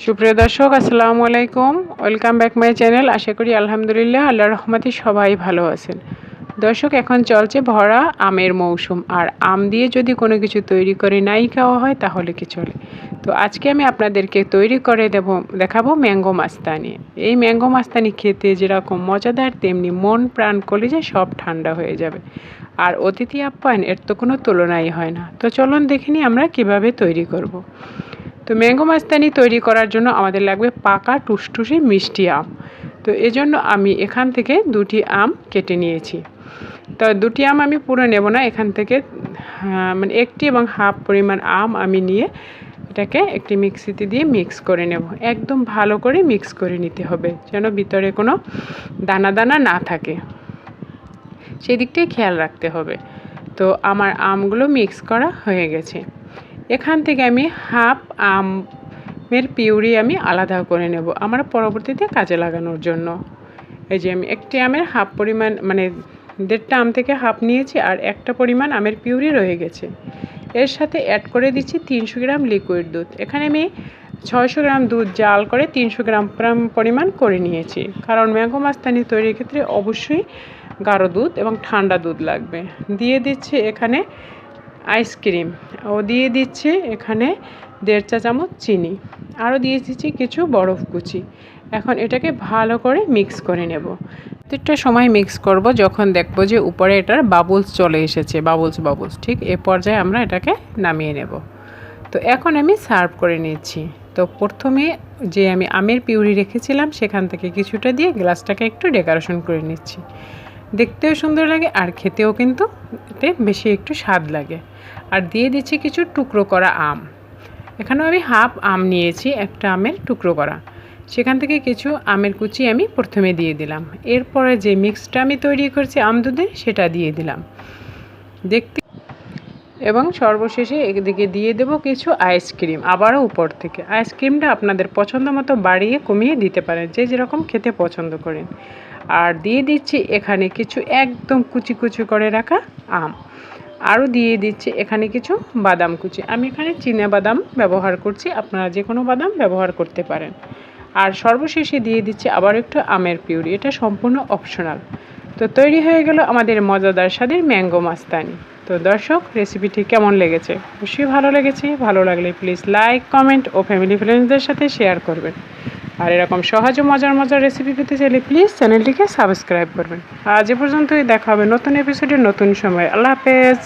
সুপ্রিয় দর্শক, আসসালামু আলাইকুম। Welcome back my channel. আশা করি আলহামদুলিল্লাহ আল্লাহর রহমতে সবাই ভালো আছেন। দর্শক, এখন চলছে ভরা আমের মৌসুম, আর আম দিয়ে যদি কোনো কিছু তৈরি করে নাই খাওয়া হয় তাহলে কি চলে? তো আজকে আমি আপনাদেরকে তৈরি করে দেখাবো ম্যাঙ্গো মাস্তানি। এই ম্যাঙ্গো মাস্তানি খেতে যেরকম মজাদার, তেমনি মন প্রাণ কলিজা সব ঠান্ডা হয়ে যাবে। আর অতিথি আপ্যায়ন এর তো কোনো তুলনাই হয় না। তো চলুন দেখে নিই আমরা কিভাবে তৈরি করব। তো ম্যাঙ্গো মাস্তানি তৈরি করার জন্য আমাদের লাগবে পাকা টুসটুসে মিষ্টি আম। তো এজন্য আমি এখান থেকে দুটি আম কেটে নিয়েছি। তো দুটি আম আমি পুরো নেব না, এখান থেকে মানে একটি এবং হাফ পরিমাণ আম আমি নিয়ে এটাকে একটি মিক্সিতে দিয়ে মিক্স করে নেব। একদম ভালো করে মিক্স করে নিতে হবে, যেন ভিতরে কোনো দানা দানা না থাকে, সেই দিকটাই খেয়াল রাখতে হবে। তো আমার আমগুলো মিক্স করা হয়ে গেছে। এখান থেকে আমি হাফ আমের পিউরি আমি আলাদা করে নেব আমার পরবর্তীতে কাজে লাগানোর জন্য। এই যে আমি একটি আমের হাফ পরিমাণ, মানে দেড়টা আম থেকে হাফ নিয়েছি, আর একটা পরিমাণ আমের পিউরি রয়ে গেছে। এর সাথে অ্যাড করে দিচ্ছি 300 গ্রাম লিকুইড দুধ। এখানে আমি 600 গ্রাম দুধ জাল করে 300 গ্রাম পরিমাণ করে নিয়েছি, কারণ ম্যাঙ্গো মাস্তানি তৈরির ক্ষেত্রে অবশ্যই গাঢ় দুধ এবং ঠান্ডা দুধ লাগবে। দিয়ে দিচ্ছি এখানে আইসক্রিম, ও দিয়ে দিচ্ছে এখানে 1.5 চা চামচ চিনি, আরও দিয়ে দিচ্ছি কিছু বরফ কুচি। এখন এটাকে ভালো করে মিক্স করে নেব। প্রত্যেকটা সময় মিক্স করব যখন দেখব যে উপরে এটার বাবলস চলে এসেছে, বাবলস ঠিক এ পর্যায়ে আমরা এটাকে নামিয়ে নেব। তো এখন আমি সার্ভ করে নিচ্ছি। তো প্রথমে যে আমি আমের পিউরি রেখেছিলাম সেখান থেকে কিছুটা দিয়ে গ্লাসটাকে একটু ডেকোরেশন করে নিচ্ছি। দেখতেও সুন্দর লাগে আর খেতেও কিন্তু এতে বেশি একটু স্বাদ লাগে। আর দিয়ে দিচ্ছি কিছু টুকরো করা আম। এখানেও আমি হাফ আম নিয়েছি, একটা আমের টুকরো করা, সেখান থেকে কিছু আমের কুচি আমি প্রথমে দিয়ে দিলাম। এরপরে যে মিক্সটা আমি তৈরি করেছি আম দুধের, সেটা দিয়ে দিলাম দেখতে, এবং সর্বশেষে এদিকে দিয়ে দেব কিছু আইসক্রিম আবারও উপর থেকে। আইসক্রিমটা আপনাদের পছন্দ মতো বাড়িয়ে কমিয়ে দিতে পারেন, যে যেরকম খেতে পছন্দ করেন। আর দিয়ে দিচ্ছি এখানে কিছু একদম কুচি কুচি করে রাখা আম। আরও দিয়ে দিচ্ছি এখানে কিছু বাদাম কুচি। আমি এখানে চীনা বাদাম ব্যবহার করছি, আপনারা যে কোনো বাদাম ব্যবহার করতে পারেন। আর সর্বশেষে দিয়ে দিচ্ছি আবার একটু আমের পিউরি, এটা সম্পূর্ণ অপশনাল। তো তৈরি হয়ে গেল আমাদের মজাদার স্বাদের ম্যাঙ্গো মাস্তানি। তো দর্শক, রেসিপিটি কেমন লেগেছে? অবশ্যই ভালো লেগেছে। ভালো লাগলে প্লিজ লাইক, কমেন্ট ও ফ্যামিলি ফ্রেন্ডসদের সাথে শেয়ার করবেন। আর এরকম সহজ ও মজার রেসিপি পেতে চাইলে প্লিজ চ্যানেলটিকে সাবস্ক্রাইব করবেন। আজ এ পর্যন্তই, দেখা হবে নতুন এপিসোডে নতুন সময়। আল্লাহ হাফেজ।